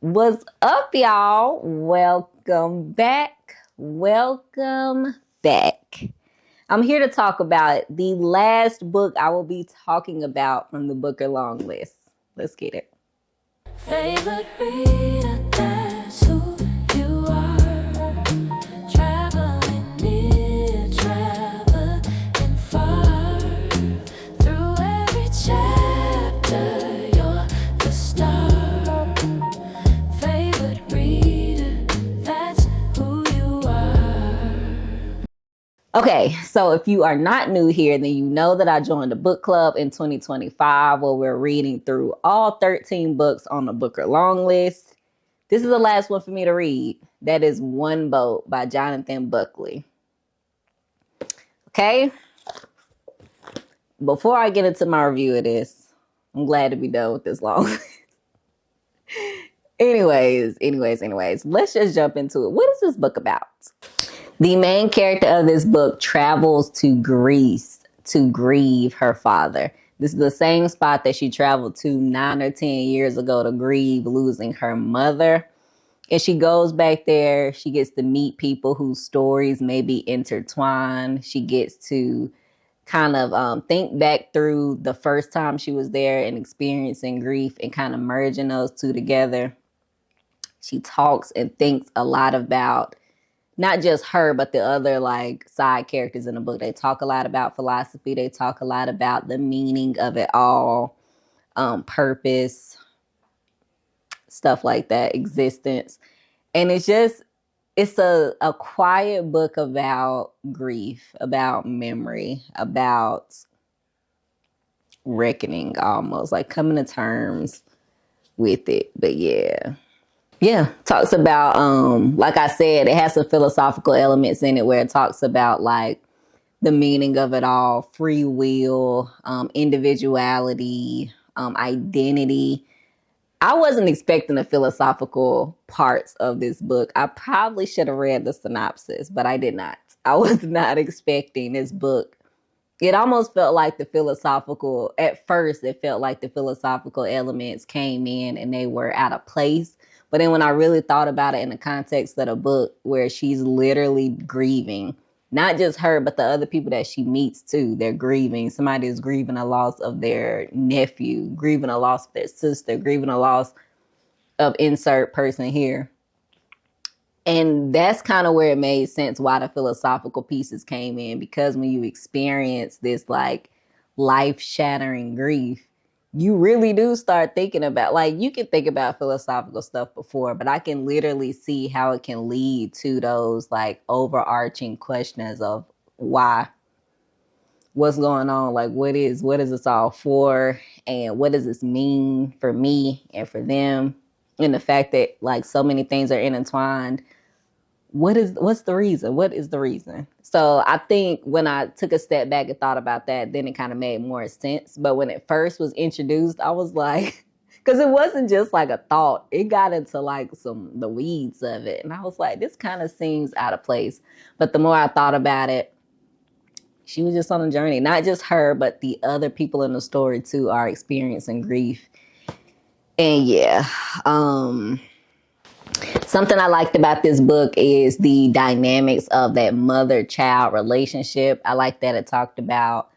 What's up, y'all? Welcome back. Welcome back. I'm here to talk about the last book I will be talking about from the Booker long list. Let's get it. Favorite reader, that's who you are. Traveling near, traveling far. Through every chapter, you're the star. Favorite reader, that's who you are. Okay, so if you are not new here, then you know that I joined a book club in 2025 where we're reading through all 13 books on the Booker long list. This is the last one for me to read. That is One Boat by Jonathan Buckley. Okay, before I get into my review of this, I'm glad to be done with this long. anyways, let's just jump into it. What is this book about? The main character of this book travels to Greece to grieve her father. This is the same spot that she traveled to 9 or 10 years ago to grieve losing her mother. And she goes back there. She gets to meet people whose stories may be intertwined. She gets to kind of think back through the first time she was there and experiencing grief and kind of merging those two together. She talks and thinks a lot about not just her, but the other like side characters in the book. They talk a lot about philosophy. They talk a lot about the meaning of it all, purpose, stuff like that, existence. And it's a quiet book about grief, about memory, about reckoning, almost like coming to terms with it. But yeah, talks about like I said, it has some philosophical elements in it where it talks about like the meaning of it all, free will, individuality, identity. I wasn't expecting the philosophical parts of this book. I probably should have read the synopsis, but I did not. I was not expecting this book. It almost felt like at first, it felt like the philosophical elements came in and they were out of place. But then when I really thought about it in the context of the book, where she's literally grieving, not just her, but the other people that she meets too, they're grieving. Somebody is grieving a loss of their nephew, grieving a loss of their sister, grieving a loss of insert person here. And that's kind of where it made sense why the philosophical pieces came in, because when you experience this like life shattering grief, you really do start thinking about, like, you can think about philosophical stuff before, but I can literally see how it can lead to those like overarching questions of why, what's going on, like what is this all for, and what does this mean for me and for them, and the fact that like so many things are intertwined. What's the reason? What is the reason? So I think when I took a step back and thought about that, then it kind of made more sense. But when it first was introduced, I was like, because it wasn't just like a thought, it got into like the weeds of it. And I was like, this kind of seems out of place. But the more I thought about it, she was just on a journey. Not just her, but the other people in the story too are experiencing grief. And something I liked about this book is the dynamics of that mother-child relationship. I like that it talked about,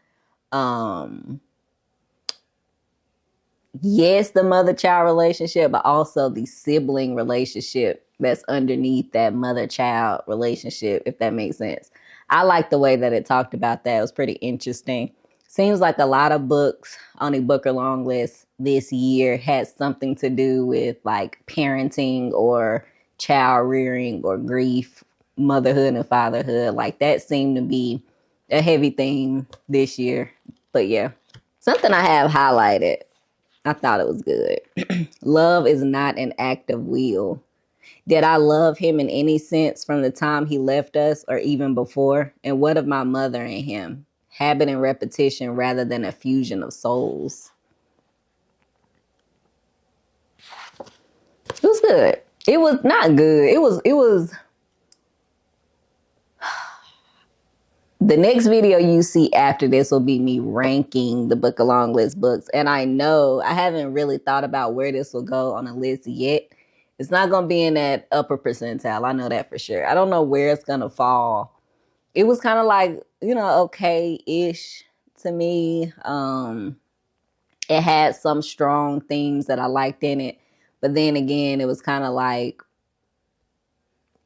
yes, the mother-child relationship, but also the sibling relationship that's underneath that mother-child relationship, if that makes sense. I like the way that it talked about that. It was pretty interesting. Seems like a lot of books on the Booker long list this year had something to do with like parenting or child rearing or grief, motherhood and fatherhood. Like that seemed to be a heavy theme this year. But yeah, something I have highlighted. I thought it was good. Love is not an act of will. Did I love him in any sense from the time he left us or even before? And what of my mother and him? Habit and repetition rather than a fusion of souls. It was good. It was not good. It was the next video you see after this will be me ranking the Book of Long List books. And I know I haven't really thought about where this will go on a list yet. It's not gonna be in that upper percentile. I know that for sure. I don't know where it's gonna fall. It was kind of like, okay-ish to me. It had some strong things that I liked in it, but then again, it was kind of like,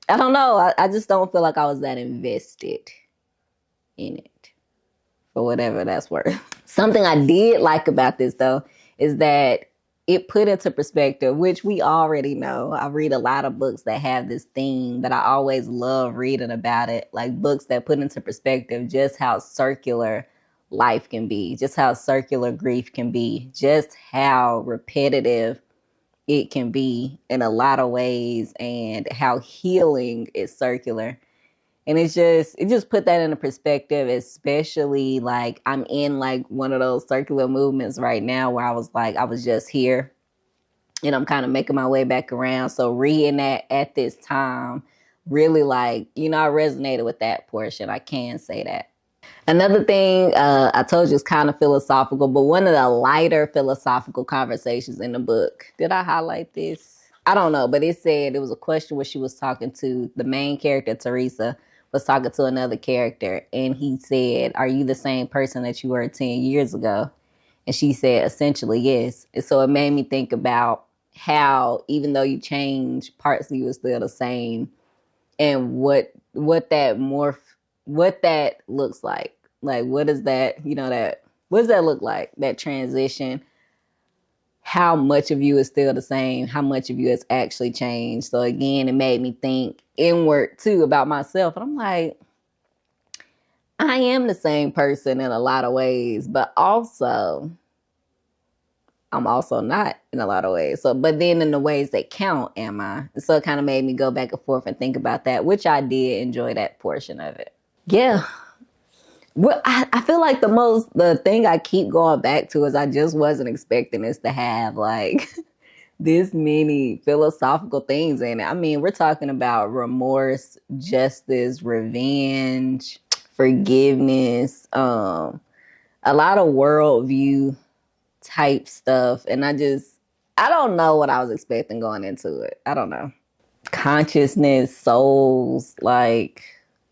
I don't know. I just don't feel like I was that invested in it for whatever that's worth. Something I did like about this though is that it put into perspective, which we already know. I read a lot of books that have this theme, but I always love reading about it, like books that put into perspective just how circular life can be, just how circular grief can be, just how repetitive it can be in a lot of ways, and how healing is circular. And it just put that into perspective, especially like I'm in like one of those circular movements right now where I was like, I was just here and I'm kind of making my way back around. So reading that at this time really, like, I resonated with that portion. I can say that. Another thing I told you is kind of philosophical, but one of the lighter philosophical conversations in the book. Did I highlight this? I don't know, but it said it was a question where she was talking to the main character, Teresa, was talking to another character, and he said, "Are you the same person that you were 10 years ago?" And she said, "Essentially, yes." And so it made me think about how even though you change, parts of you are still the same, and what that looks like. Like, what is that, what does that look like? That transition, how much of you is still the same, how much of you has actually changed. So again, it made me think inward too about myself. And I'm like, I am the same person in a lot of ways, but also I'm also not in a lot of ways. So, but then in the ways that count, am I? So it kind of made me go back and forth and think about that, which I did enjoy that portion of it. Yeah. Well, I feel like the thing I keep going back to is I just wasn't expecting this to have like this many philosophical things in it. I mean, we're talking about remorse, justice, revenge, forgiveness, a lot of worldview type stuff. And I don't know what I was expecting going into it. I don't know. Consciousness, souls, like,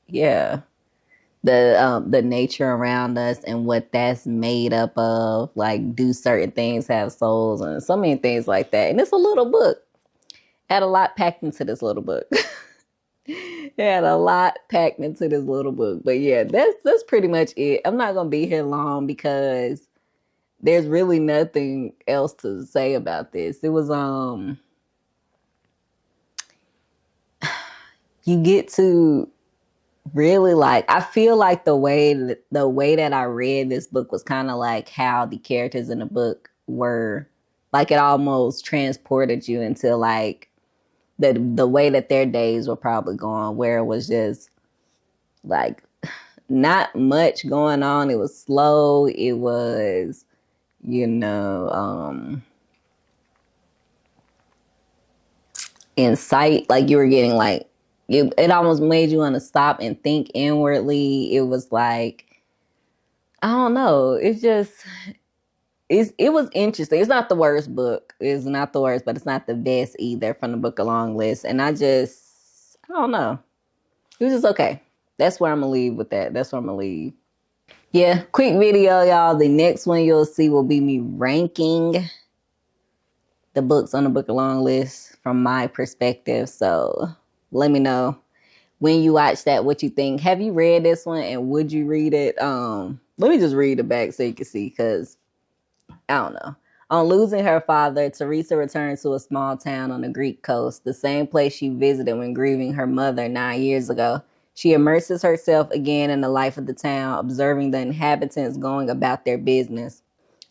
yeah. The nature around us and what that's made up of. Like, do certain things have souls, and so many things like that. And it's a little book. Had a lot packed into this little book. Had a lot packed into this little book. But yeah, that's pretty much it. I'm not gonna be here long because there's really nothing else to say about this. It was you get to really, like, I feel like the way that I read this book was kind of like how the characters in the book were, like, it almost transported you into like the way that their days were probably going, where it was just like not much going on. It was slow. It was, you know, in sight. Like, you were getting like it almost made you want to stop and think inwardly. It was like, I don't know. It was interesting. It's not the worst book. It's not the worst, but it's not the best either from the book of LongList. And I don't know. It was just okay. That's where I'm gonna leave with that. That's where I'm gonna leave. Yeah, quick video, y'all. The next one you'll see will be me ranking the books on the book of LongList from my perspective. So let me know when you watch that what you think. Have you read this one, and would you read it? Let me just read it back so you can see, because I don't know. On losing her father, Teresa returned to a small town on the Greek coast, the same place she visited when grieving her mother 9 years ago. She immerses herself again in the life of the town, observing the inhabitants going about their business.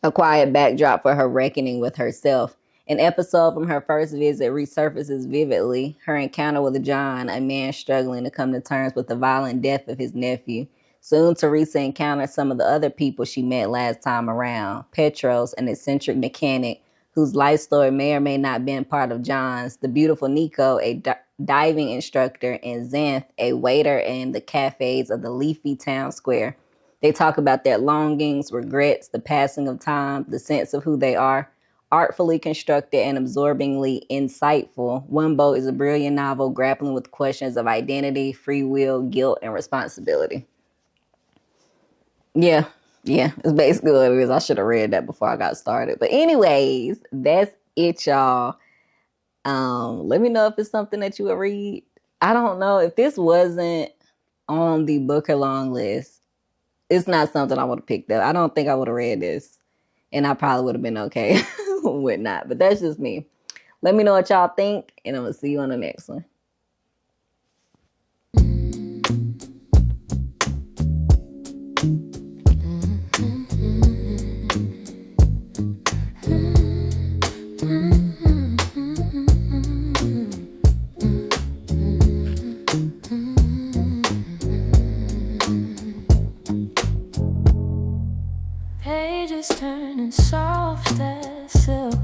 A quiet backdrop for her reckoning with herself. An episode from her first visit resurfaces vividly: her encounter with John, a man struggling to come to terms with the violent death of his nephew. Soon, Teresa encounters some of the other people she met last time around. Petros, an eccentric mechanic whose life story may or may not have been part of John's. The beautiful Nico, a diving instructor. And Xanth, a waiter in the cafes of the leafy town square. They talk about their longings, regrets, the passing of time, the sense of who they are. artfully constructed and absorbingly insightful. One Boat is a brilliant novel grappling with questions of identity, free will, guilt, and responsibility. Yeah, yeah, it's basically what it is. I should have read that before I got started. But anyways, that's it, y'all. Let me know if it's something that you would read. I don't know if this wasn't on the Booker long list. It's not something I would have picked up. I don't think I would have read this, and I probably would have been okay with not. But that's just me. Let me know what y'all think, and I'm gonna see you on the next one. Pages turning soft as silk,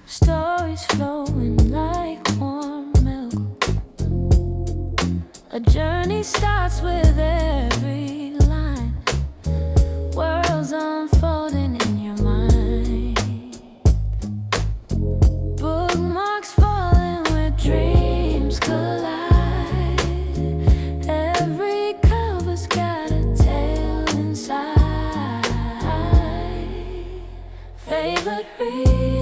stories flowing like warm milk. A journey starts with every line, worlds unfolding in your mind. Bookmarks falling where dreams collide. Every cover's got a tale inside. Favorite read.